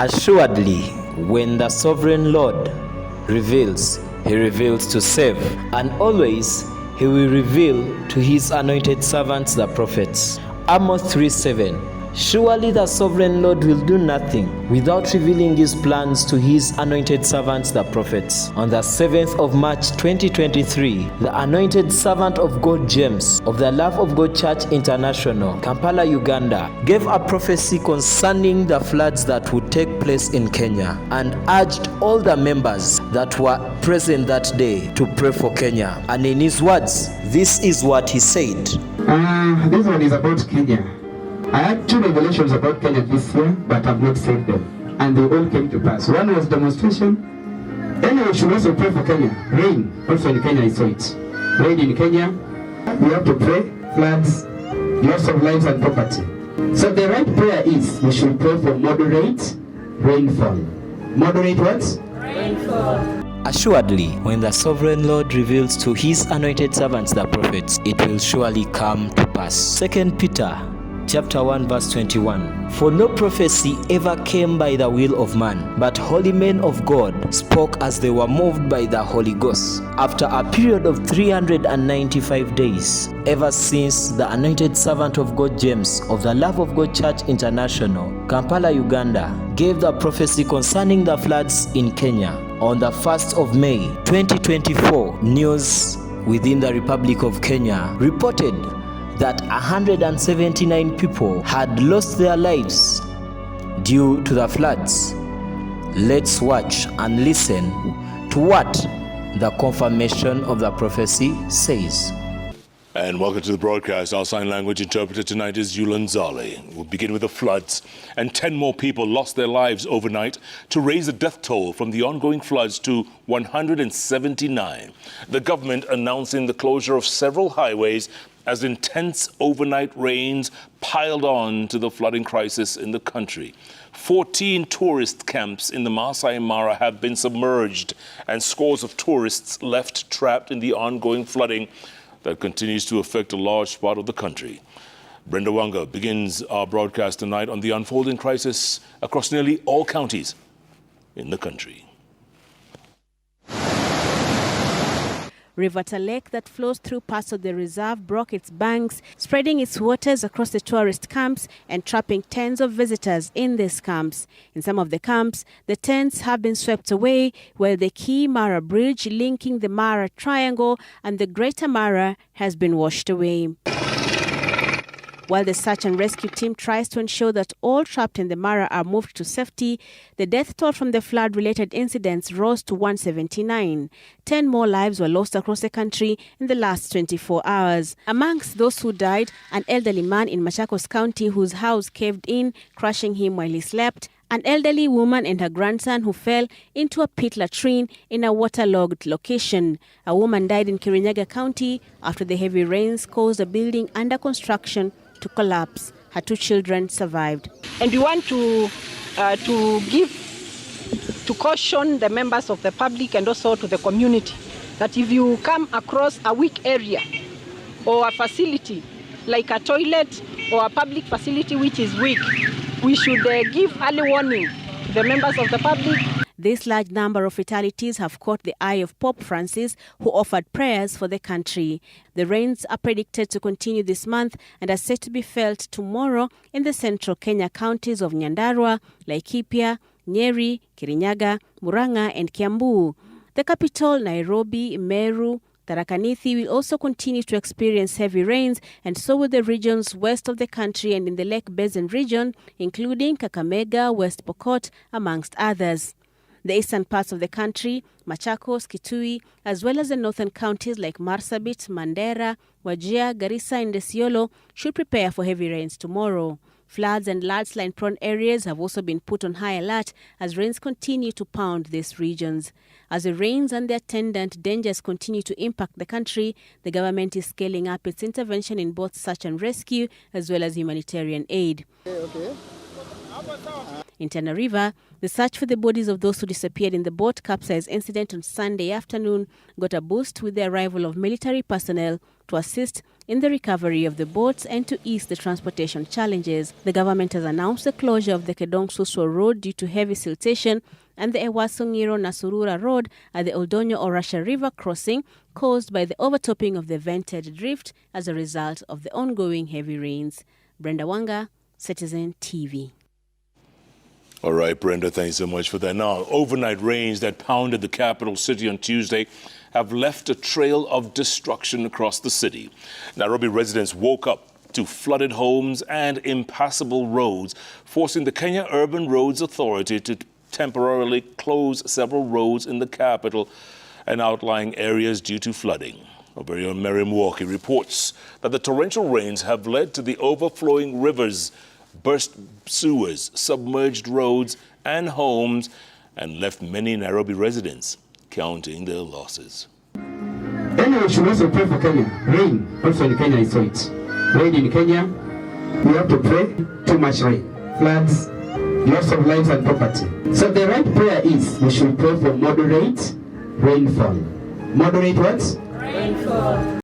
Assuredly, when the sovereign Lord reveals, he reveals to save, and always he will reveal to his anointed servants the prophets. Amos 3:7. Surely the sovereign Lord will do nothing without revealing his plans to his anointed servants, the prophets. On the 7th of March 2023, the anointed servant of God James of the Love of God Church International, Kampala, Uganda, gave a prophecy concerning the floods that would take place in Kenya and urged all the members that were present that day to pray for Kenya. And in his words, this is what he said. This one is about Kenya. I had 2 revelations about Kenya this year, but I've not said them. And they all came to pass. One was demonstration. Anyway, we should also pray for Kenya. Rain, also in Kenya, I saw it. Rain in Kenya. We have to pray. Floods, loss of lives and property. So the right prayer is, we should pray for moderate rainfall. Moderate what? Rainfall. Assuredly, when the sovereign Lord reveals to his anointed servants the prophets, it will surely come to pass. 2 Peter chapter 1 verse 21. For no prophecy ever came by the will of man, but holy men of God spoke as they were moved by the Holy Ghost. After a period of 395 days, ever since the anointed servant of God James of the Love of God Church International, Kampala, Uganda, gave the prophecy concerning the floods in Kenya, on the 1st of May 2024, news within the Republic of Kenya reported that 179 people had lost their lives due to the floods. Let's watch and listen to what the confirmation of the prophecy says. And welcome to the broadcast. Our sign language interpreter tonight is Yulan Zali. We'll begin with the floods. And 10 more people lost their lives overnight to raise the death toll from the ongoing floods to 179. The government announcing the closure of several highways as intense overnight rains piled on to the flooding crisis in the country. 14 tourist camps in the Masai Mara have been submerged, and scores of tourists left trapped in the ongoing flooding that continues to affect a large part of the country. Brenda Wanga begins our broadcast tonight on the unfolding crisis across nearly all counties in the country. River Lake that flows through parts of the reserve broke its banks, spreading its waters across the tourist camps and trapping tens of visitors in these camps. In some of the camps, the tents have been swept away, while the key Mara Bridge linking the Mara Triangle and the Greater Mara has been washed away. While the search and rescue team tries to ensure that all trapped in the Mara are moved to safety, the death toll from the flood-related incidents rose to 179. 10 more lives were lost across the country in the last 24 hours. Amongst those who died, an elderly man in Machakos County whose house caved in, crushing him while he slept, an elderly woman and her grandson who fell into a pit latrine in a waterlogged location. A woman died in Kirinyaga County after the heavy rains caused a building under construction to collapse. Her 2 children survived. And we want to caution the members of the public and also to the community that if you come across a weak area or a facility like a toilet or a public facility which is weak, we should give early warning to the members of the public. This large number of fatalities have caught the eye of Pope Francis, who offered prayers for the country. The rains are predicted to continue this month and are set to be felt tomorrow in the central Kenya counties of Nyandarua, Laikipia, Nyeri, Kirinyaga, Murang'a and Kiambu. The capital, Nairobi, Meru, Tharaka Nithi will also continue to experience heavy rains, and so will the regions west of the country and in the Lake Basin region, including Kakamega, West Pokot, amongst others. The eastern parts of the country, Machakos, Kitui, as well as the northern counties like Marsabit, Mandera, Wajir, Garissa and Isiolo should prepare for heavy rains tomorrow. Floods and landslide-prone areas have also been put on high alert as rains continue to pound these regions. As the rains and the attendant dangers continue to impact the country, the government is scaling up its intervention in both search and rescue as well as humanitarian aid. In Tana River, the search for the bodies of those who disappeared in the boat capsize incident on Sunday afternoon got a boost with the arrival of military personnel to assist in the recovery of the boats and to ease the transportation challenges. The government has announced the closure of the Kedong-Suswa Road due to heavy siltation and the Ewasongiro-Nasurura Road at the Oldonyo-Orasha River crossing caused by the overtopping of the vented drift as a result of the ongoing heavy rains. Brenda Wanga, Citizen TV. All right, Brenda, thanks so much for that. Now, overnight rains that pounded the capital city on Tuesday have left a trail of destruction across the city. Nairobi residents woke up to flooded homes and impassable roads, forcing the Kenya Urban Roads Authority to temporarily close several roads in the capital and outlying areas due to flooding. Our very own Miriam Walkie reports that the torrential rains have led to the overflowing rivers, burst sewers, submerged roads and homes, and left many Nairobi residents counting their losses. Anyway, we should also pray for Kenya. Rain also in Kenya is so it. Rain in Kenya, we have to pray. Too much rain, floods, loss of lives and property. So the right prayer is we should pray for moderate rainfall. Moderate what? Rainfall.